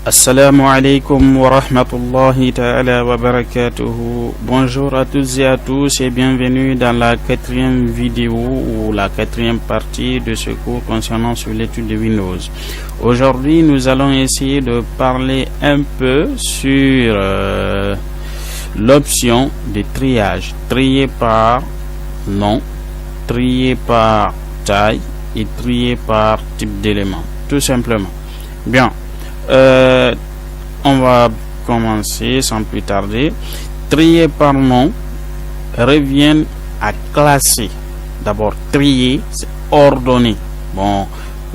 Assalamu alaikum wa rahmatullahi ta'ala wa barakatuhu. Bonjour à toutes et à tous et bienvenue dans la quatrième vidéo ou la quatrième partie de ce cours concernant sur l'étude de Windows. Aujourd'hui, nous allons essayer de parler un peu sur l'option de triage. Trier par nom, trier par taille et trier par type d'élément. Tout simplement. Bien. On va commencer sans plus tarder. Trier par nom revient à classer. D'abord, trier, c'est ordonner. Bon,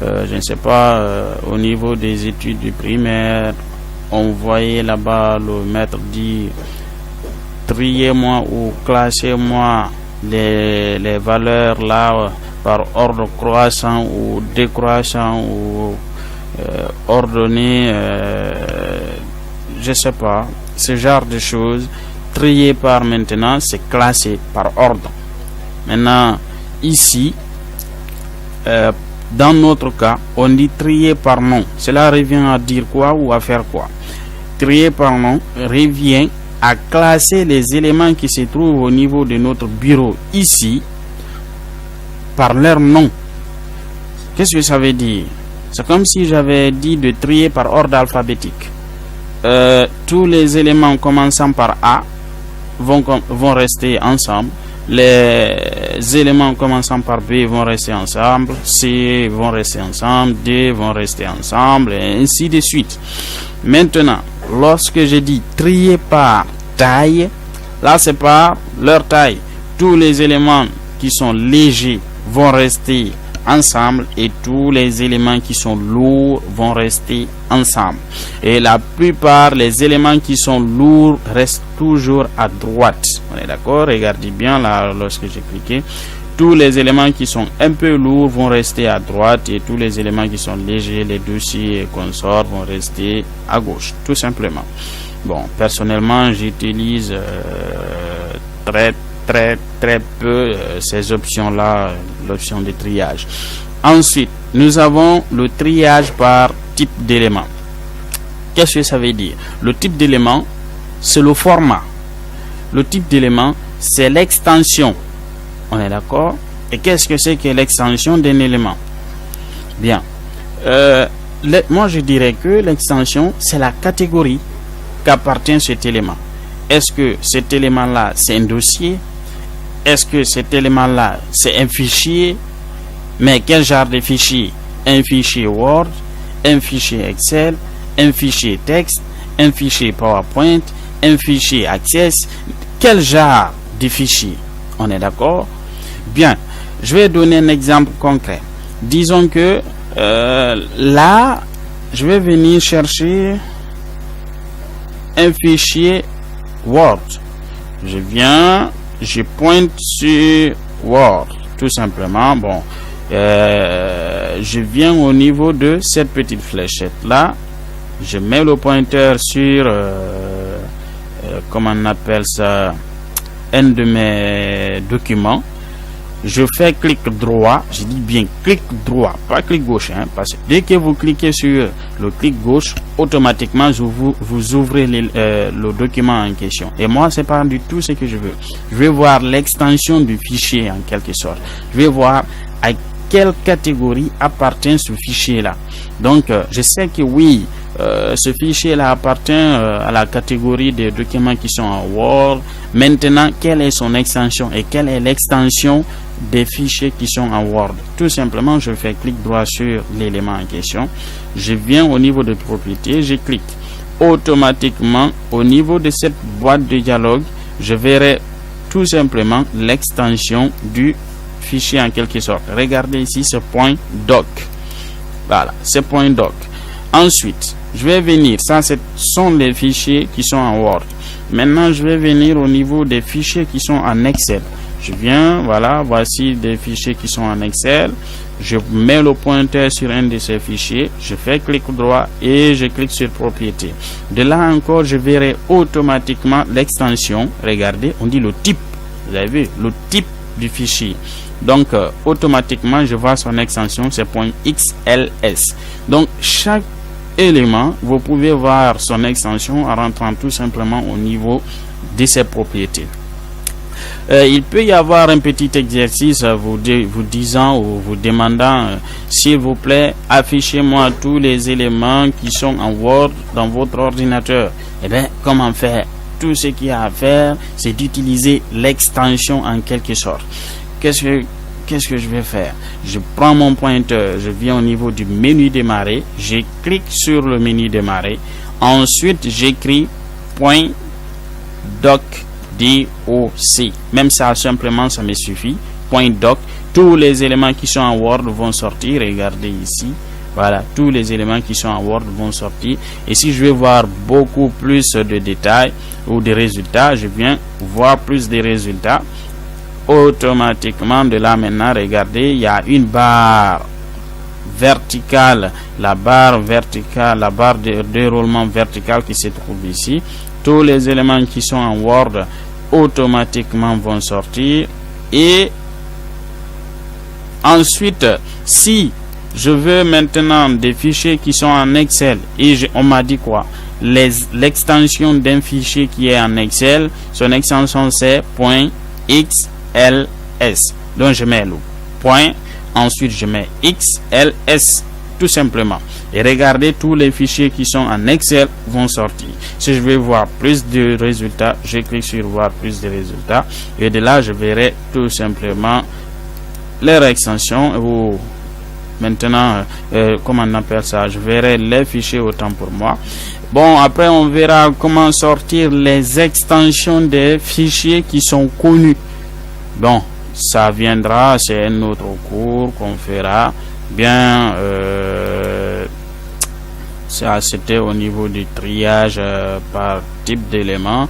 je ne sais pas, au niveau des études du primaire, on voyait là-bas le maître dire triez-moi ou classez-moi les valeurs là par ordre croissant ou décroissant ou ordonner, je sais pas, ce genre de choses. Trier par maintenant, c'est classer par ordre. Maintenant, ici, dans notre cas, on dit trier par nom. Cela revient à dire quoi ou à faire quoi? Trier par nom revient à classer les éléments qui se trouvent au niveau de notre bureau ici par leur nom. Qu'est-ce que ça veut dire? C'est comme si j'avais dit de trier par ordre alphabétique. Tous les éléments commençant par A vont rester ensemble. Les éléments commençant par B vont rester ensemble. C vont rester ensemble. D vont rester ensemble. Et ainsi de suite. Maintenant, lorsque je dis trier par taille, là c'est par leur taille. Tous les éléments qui sont légers vont rester ensemble et tous les éléments qui sont lourds vont rester ensemble. Et la plupart les éléments qui sont lourds restent toujours à droite. On est d'accord? Regardez bien là lorsque j'ai cliqué. Tous les éléments qui sont un peu lourds vont rester à droite et tous les éléments qui sont légers, les dossiers et consorts vont rester à gauche. Tout simplement. Bon, personnellement, j'utilise très peu ces options-là, l'option de triage. Ensuite, nous avons le triage par type d'élément. Qu'est-ce que ça veut dire? Le type d'élément, c'est le format. Le type d'élément, c'est l'extension. On est d'accord? Et qu'est-ce que c'est que l'extension d'un élément? Bien. Moi, je dirais que l'extension, c'est la catégorie qu'appartient cet élément. Est-ce que cet élément-là, c'est un dossier? Est-ce que cet élément-là, c'est un fichier? Mais quel genre de fichier? Un fichier Word, un fichier Excel, un fichier texte, un fichier PowerPoint, un fichier Access. Quel genre de fichier? On est d'accord? Bien, je vais donner un exemple concret. Disons que là, je vais venir chercher un fichier Word. Je viens, je pointe sur Word, tout simplement. Bon, je viens au niveau de cette petite fléchette là. Je mets le pointeur sur, comment on appelle ça, un de mes documents. Je fais clic droit, je dis bien clic droit, pas clic gauche, hein, parce que dès que vous cliquez sur le clic gauche, automatiquement vous ouvrez le document en question. Et moi, c'est pas du tout ce que je veux. Je vais voir l'extension du fichier en quelque sorte. Je vais voir à quelle catégorie appartient ce fichier-là. Donc, je sais que oui, ce fichier-là appartient à la catégorie des documents qui sont en Word. Maintenant, quelle est son extension et quelle est l'extension des fichiers qui sont en Word? Tout simplement, je fais clic droit sur l'élément en question. Je viens au niveau de propriétés, je clique. Automatiquement, au niveau de cette boîte de dialogue, je verrai tout simplement l'extension du fichier en quelque sorte. Regardez ici ce point doc. Voilà, ce point doc. Ensuite, je vais venir, ça ce sont les fichiers qui sont en Word. Maintenant, je vais venir au niveau des fichiers qui sont en Excel. Je viens, voilà, voici des fichiers qui sont en Excel. Je mets le pointeur sur un de ces fichiers, je fais clic droit et je clique sur propriété. De là encore, je verrai automatiquement l'extension. Regardez, on dit le type. Vous avez vu, le type du fichier. Donc automatiquement je vois son extension, c'est .xls. Donc chaque élément, vous pouvez voir son extension en rentrant tout simplement au niveau de ses propriétés. Il peut y avoir un petit exercice vous disant ou vous demandant s'il vous plaît affichez-moi tous les éléments qui sont en Word dans votre ordinateur. Et bien comment faire? Tout ce qu'il y a à faire, c'est d'utiliser l'extension en quelque sorte. Qu'est-ce que je vais faire? Je prends mon pointeur, je viens au niveau du menu démarrer, je clique sur le menu démarrer, ensuite j'écris .doc, D-O-C. Même ça, simplement, ça me suffit. .doc. Tous les éléments qui sont en Word vont sortir. Regardez ici. Voilà, tous les éléments qui sont en Word vont sortir. Et si je veux voir beaucoup plus de détails ou de résultats, je viens voir plus de résultats. Automatiquement, de là maintenant, regardez, il y a une barre verticale. La barre verticale, la barre de déroulement vertical qui se trouve ici. Tous les éléments qui sont en Word automatiquement vont sortir. Et ensuite, si je veux maintenant des fichiers qui sont en Excel, et on m'a dit quoi? L'extension d'un fichier qui est en Excel, son extension c'est .xls. Donc je mets le point, ensuite je mets XLS tout simplement. Et regardez, tous les fichiers qui sont en Excel vont sortir. Si je veux voir plus de résultats, je clique sur voir plus de résultats. Et de là, je verrai tout simplement leur extension ou maintenant, comment on appelle ça? Je verrai les fichiers autant pour moi. Bon, après, on verra comment sortir les extensions des fichiers qui sont connus. Bon, ça viendra, c'est un autre cours qu'on fera. Bien, ça c'était au niveau du triage par type d'éléments.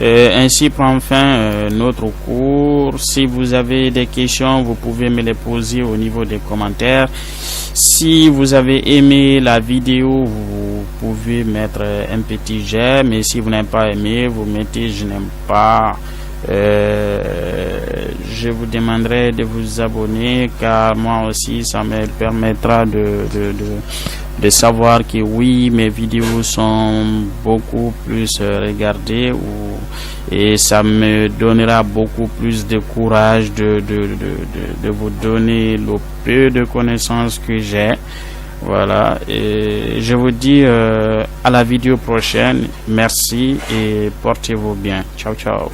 Ainsi prend fin notre cours. Si vous avez des questions, vous pouvez me les poser au niveau des commentaires. Si vous avez aimé la vidéo, vous pouvez mettre un petit j'aime. Et si vous n'avez pas aimé, vous mettez je n'aime pas. Je vous demanderai de vous abonner, car moi aussi ça me permettra de savoir que oui, mes vidéos sont beaucoup plus regardées, et ça me donnera beaucoup plus de courage de vous donner le peu de connaissances que j'ai. Voilà, et je vous dis à la vidéo prochaine. Merci et portez-vous bien. Ciao ciao.